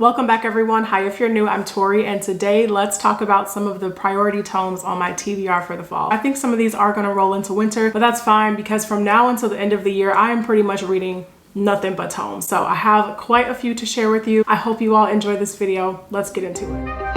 Welcome back everyone. Hi, if you're new, I'm Tori, and today let's talk about some of the priority tomes on my TBR for the fall. I think some of these are gonna roll into winter, but that's fine because from now until the end of the year, I am pretty much reading nothing but tomes. So I have quite a few to share with you. I hope you all enjoy this video. Let's get into it.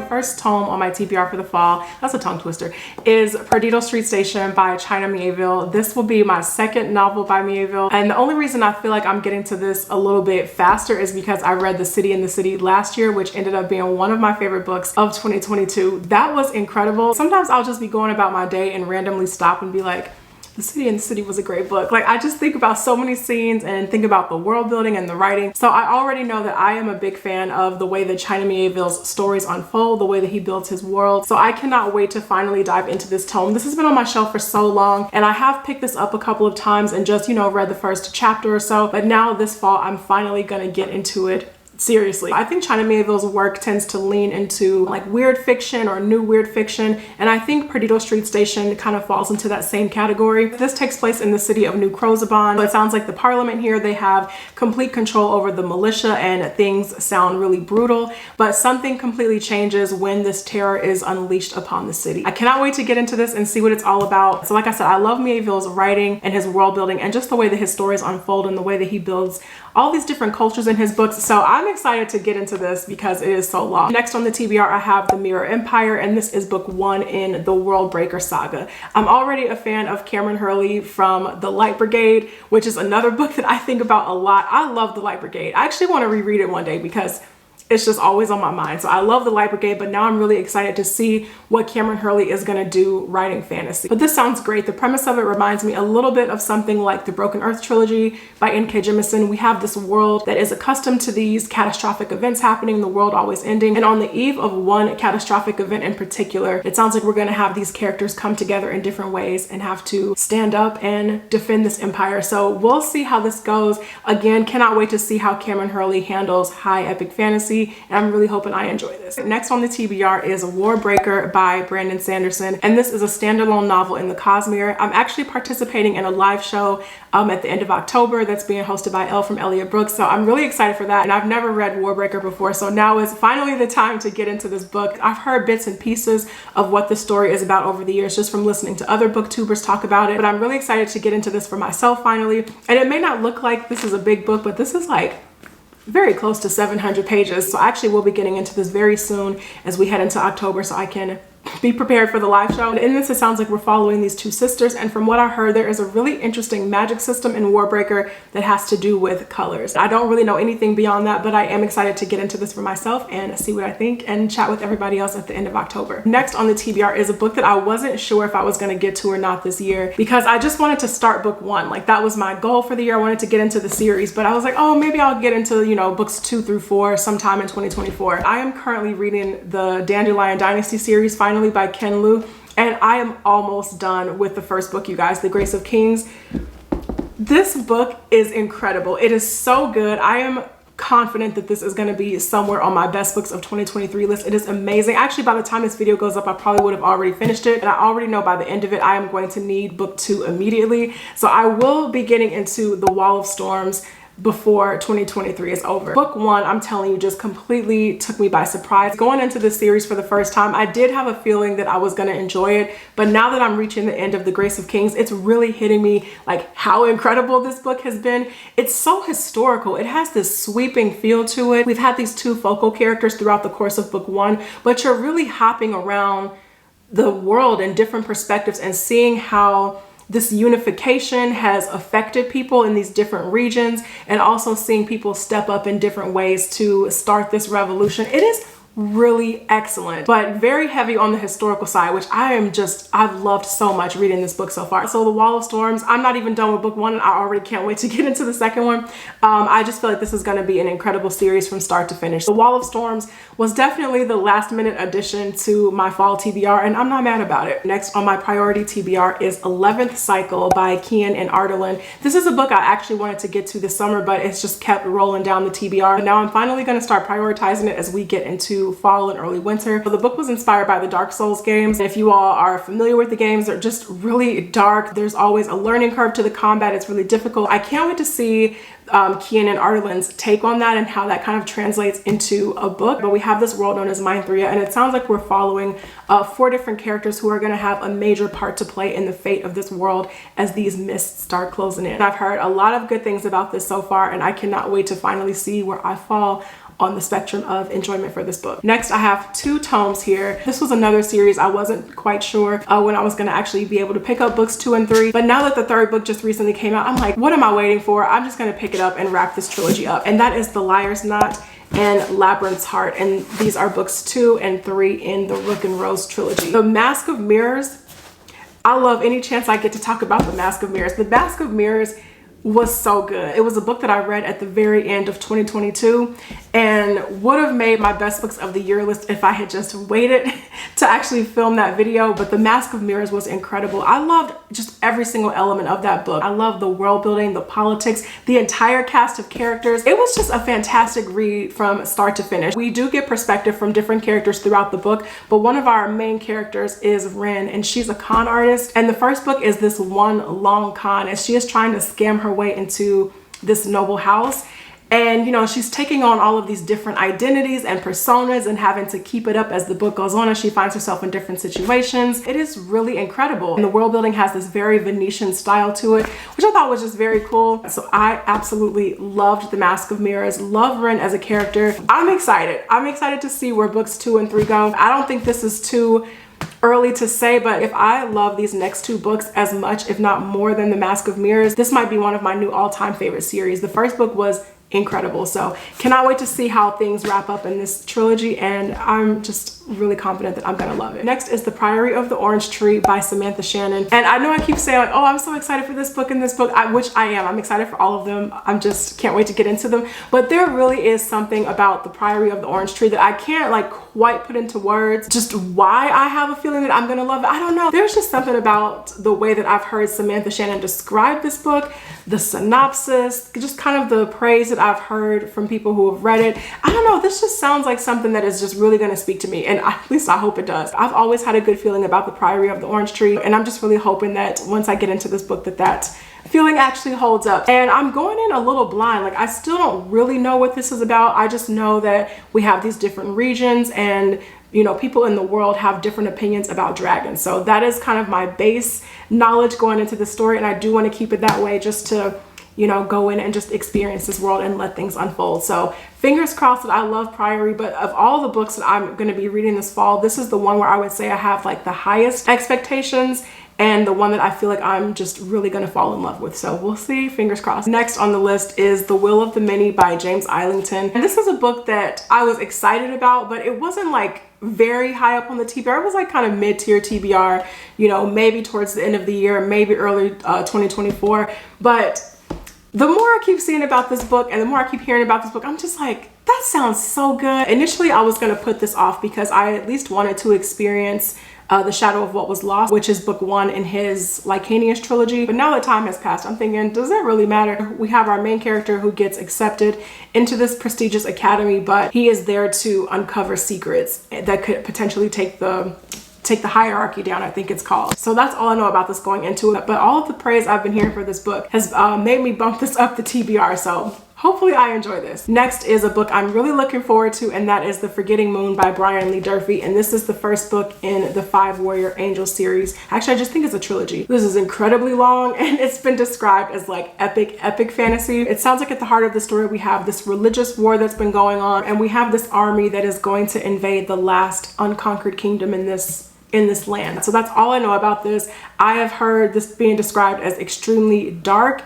First tome on my TBR for the fall, that's a tongue twister, is Perdido Street Station by China Mieville. This will be my second novel by Mieville, and the only reason I feel like I'm getting to this a little bit faster is because I read The City in the City last year, which ended up being one of my favorite books of 2022. That was incredible. Sometimes I'll just be going about my day and randomly stop and be like, The City in the City was a great book. Like, I just think about so many scenes and think about the world building and the writing. So I already know that I am a big fan of the way that China Mieville's stories unfold, the way that he builds his world. So I cannot wait to finally dive into this tome. This has been on my shelf for so long, and I have picked this up a couple of times and just, read the first chapter or so. But now this fall, I'm finally gonna get into it seriously. I think China Mieville's work tends to lean into like weird fiction or new weird fiction, and I think Perdido Street Station kind of falls into that same category. This takes place in the city of New Crozabon. So it sounds like the parliament here, they have complete control over the militia and things sound really brutal, but something completely changes when this terror is unleashed upon the city. I cannot wait to get into this and see what it's all about. So like I said, I love Mieville's writing and his world building and just the way that his stories unfold and the way that he builds all these different cultures in his books. So I'm excited to get into this because it is so long. Next on the TBR, I have The Mirror Empire, and this is book 1 in the Warbreaker saga. I'm already a fan of Cameron Hurley from The Light Brigade, which is another book that I think about a lot. I love The Light Brigade. I actually want to reread it one day because it's just always on my mind. So I love The Light Brigade, but now I'm really excited to see what Cameron Hurley is gonna do writing fantasy. But this sounds great. The premise of it reminds me a little bit of something like the Broken Earth Trilogy by N.K. Jemisin. We have this world that is accustomed to these catastrophic events happening, the world always ending. And on the eve of one catastrophic event in particular, it sounds like we're gonna have these characters come together in different ways and have to stand up and defend this empire. So we'll see how this goes. Again, cannot wait to see how Cameron Hurley handles high epic fantasy, and I'm really hoping I enjoy this. Next on the TBR is Warbreaker by Brandon Sanderson, and this is a standalone novel in the Cosmere. I'm actually participating in a live show at the end of October that's being hosted by Elle from Elliott Brooks, so I'm really excited for that. And I've never read Warbreaker before, so now is finally the time to get into this book. I've heard bits and pieces of what the story is about over the years just from listening to other booktubers talk about it, but I'm really excited to get into this for myself finally. And it may not look like this is a big book, but this is like very close to 700 pages. So actually we'll be getting into this very soon as we head into October so I can be prepared for the live show. In this, it sounds like we're following these two sisters, and from what I heard, there is a really interesting magic system in Warbreaker that has to do with colors. I don't really know anything beyond that, but I am excited to get into this for myself and see what I think and chat with everybody else at the end of October. Next on the TBR is a book that I wasn't sure if I was gonna get to or not this year because I just wanted to start book 1. Like, that was my goal for the year. I wanted to get into the series, but I was like, oh, maybe I'll get into, books 2 through 4 sometime in 2024. I am currently reading the Dandelion Dynasty series finally by Ken Liu, and I am almost done with the first book, you guys, The Grace of Kings. This book is incredible. It is so good. I am confident that this is going to be somewhere on my best books of 2023 list. It is amazing. Actually, by the time this video goes up, I probably would have already finished it, and I already know by the end of it, I am going to need book 2 immediately. So I will be getting into The Wall of Storms before 2023 is over. Book 1, I'm telling you, just completely took me by surprise. Going into this series for the first time, I did have a feeling that I was gonna enjoy it, but now that I'm reaching the end of The Grace of Kings, it's really hitting me like how incredible this book has been. It's so historical. It has this sweeping feel to it. We've had these 2 focal characters throughout the course of book 1, but you're really hopping around the world in different perspectives and seeing how this unification has affected people in these different regions, and also seeing people step up in different ways to start this revolution. It is really excellent, but very heavy on the historical side, which I've loved so much reading this book so far. So The Wall of Storms, I'm not even done with book 1, and I already can't wait to get into the second one. I just feel like this is going to be an incredible series from start to finish. The Wall of Storms was definitely the last minute addition to my fall TBR, and I'm not mad about it. Next on my priority TBR is 11th Cycle by Kian and Ardelin. This is a book I actually wanted to get to this summer, but it's just kept rolling down the TBR. And now I'm finally going to start prioritizing it as we get into into fall and early winter. So the book was inspired by the Dark Souls games. If you all are familiar with the games, they're just really dark. There's always a learning curve to the combat. It's really difficult. I can't wait to see Keenan Ardelin's take on that and how that kind of translates into a book. But we have this world known as Mindthria, and it sounds like we're following 4 different characters who are going to have a major part to play in the fate of this world as these mists start closing in. I've heard a lot of good things about this so far, and I cannot wait to finally see where I fall on the spectrum of enjoyment for this book. Next, I have 2 tomes here. This was another series I wasn't quite sure when I was going to actually be able to pick up books 2 and 3. But now that the 3rd book just recently came out, I'm like, what am I waiting for? I'm just going to pick it up and wrap this trilogy up. And that is The Liar's Knot and Labyrinth's Heart. And these are books 2 and 3 in the Rook and Rose trilogy. The Mask of Mirrors, I love any chance I get to talk about The Mask of Mirrors. The Mask of Mirrors was so good. It was a book that I read at the very end of 2022 and would have made my best books of the year list if I had just waited to actually film that video. But The Mask of Mirrors was incredible. I loved just every single element of that book. I love the world building, the politics, the entire cast of characters. It was just a fantastic read from start to finish. We do get perspective from different characters throughout the book, but one of our main characters is Ren, and she's a con artist. And the first book is this one long con, and she is trying to scam her way into this noble house. And, you know, she's taking on all of these different identities and personas and having to keep it up as the book goes on as she finds herself in different situations. It is really incredible. And the world building has this very Venetian style to it, which I thought was just very cool. So I absolutely loved The Mask of Mirrors, love Ren as a character. I'm excited. I'm excited to see where books 2 and 3 go. I don't think this is too early to say, but if I love these next 2 books as much, if not more than The Mask of Mirrors, this might be one of my new all-time favorite series. The first book was incredible, so cannot wait to see how things wrap up in this trilogy, and I'm just really confident that I'm gonna love it. Next is The Priory of the Orange Tree by Samantha Shannon. And I know I keep saying like, oh, I'm so excited for this book and this book, which I am. I'm excited for all of them. I'm just can't wait to get into them. But there really is something about The Priory of the Orange Tree that I can't like quite put into words. Just why I have a feeling that I'm gonna love it, I don't know. There's just something about the way that I've heard Samantha Shannon describe this book, the synopsis, just kind of the praise that I've heard from people who have read it. I don't know, this just sounds like something that is just really gonna speak to me, and at least I hope it does. I've always had a good feeling about The Priory of the Orange Tree, and I'm just really hoping that once I get into this book that feeling actually holds up. And I'm going in a little blind. Like, I still don't really know what this is about. I just know that we have these different regions, and you know, people in the world have different opinions about dragons. So that is kind of my base knowledge going into the story, and I do want to keep it that way just to, you know, go in and just experience this world and let things unfold. So fingers crossed that I love Priory, but of all the books that I'm going to be reading this fall, this is the one where I would say I have like the highest expectations and the one that I feel like I'm just really going to fall in love with. So we'll see, fingers crossed. Next on the list is The Will of the Many by James Islington. And this is a book that I was excited about, but it wasn't like very high up on the TBR. It was like kind of mid-tier TBR, you know, maybe towards the end of the year, maybe early 2024. But the more I keep seeing about this book and the more I keep hearing about this book, I'm just like, that sounds so good. Initially, I was going to put this off because I at least wanted to experience The Shadow of What Was Lost, which is book 1 in his Lycanius trilogy. But now that time has passed, I'm thinking, does that really matter? We have our main character who gets accepted into this prestigious academy, but he is there to uncover secrets that could potentially take the hierarchy down, I think it's called. So that's all I know about this going into it. But all of the praise I've been hearing for this book has made me bump this up the TBR. So hopefully I enjoy this. Next is a book I'm really looking forward to, and that is The Forgetting Moon by Brian Lee Durfee. And this is the first book in the 5 Warrior Angel series. Actually, I just think it's a trilogy. This is incredibly long, and it's been described as like epic fantasy. It sounds like at the heart of the story, we have this religious war that's been going on, and we have this army that is going to invade the last unconquered kingdom in this land. So that's all I know about this. I have heard this being described as extremely dark,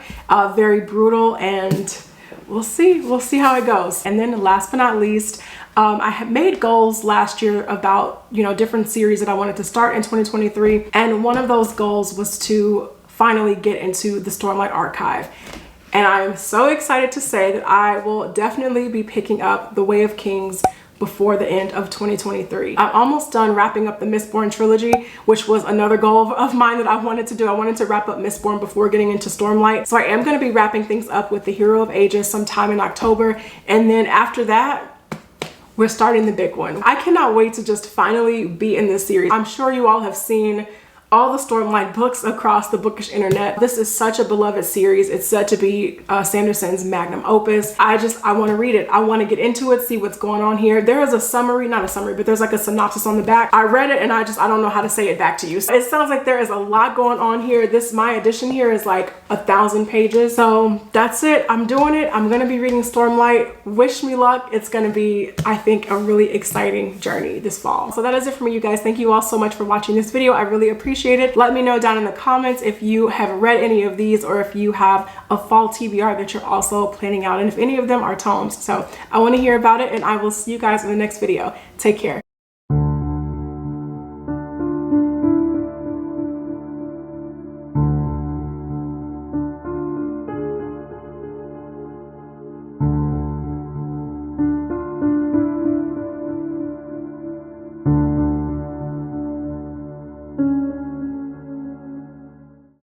very brutal, and we'll see how it goes. And then last but not least, I had made goals last year about, you know, different series that I wanted to start in 2023. And one of those goals was to finally get into the Stormlight Archive. And I'm so excited to say that I will definitely be picking up The Way of Kings before the end of 2023. I'm almost done wrapping up the Mistborn trilogy, which was another goal of mine that I wanted to do. I wanted to wrap up Mistborn before getting into Stormlight. So I am going to be wrapping things up with The Hero of Ages sometime in October. And then after that, we're starting the big one. I cannot wait to just finally be in this series. I'm sure you all have seen all the Stormlight books across the bookish internet. This is such a beloved series. It's said to be Sanderson's magnum opus. I want to read it. I want to get into it, see what's going on here. There is a summary, not a summary, but there's like a synopsis on the back. I read it and I don't know how to say it back to you. So it sounds like there is a lot going on here. My edition here is like 1,000 pages. So that's it. I'm doing it. I'm going to be reading Stormlight. Wish me luck. It's going to be, I think, a really exciting journey this fall. So that is it for me, you guys. Thank you all so much for watching this video. I really appreciate it. Let me know down in the comments if you have read any of these or if you have a fall TBR that you're also planning out and if any of them are tomes. So I want to hear about it and I will see you guys in the next video. Take care.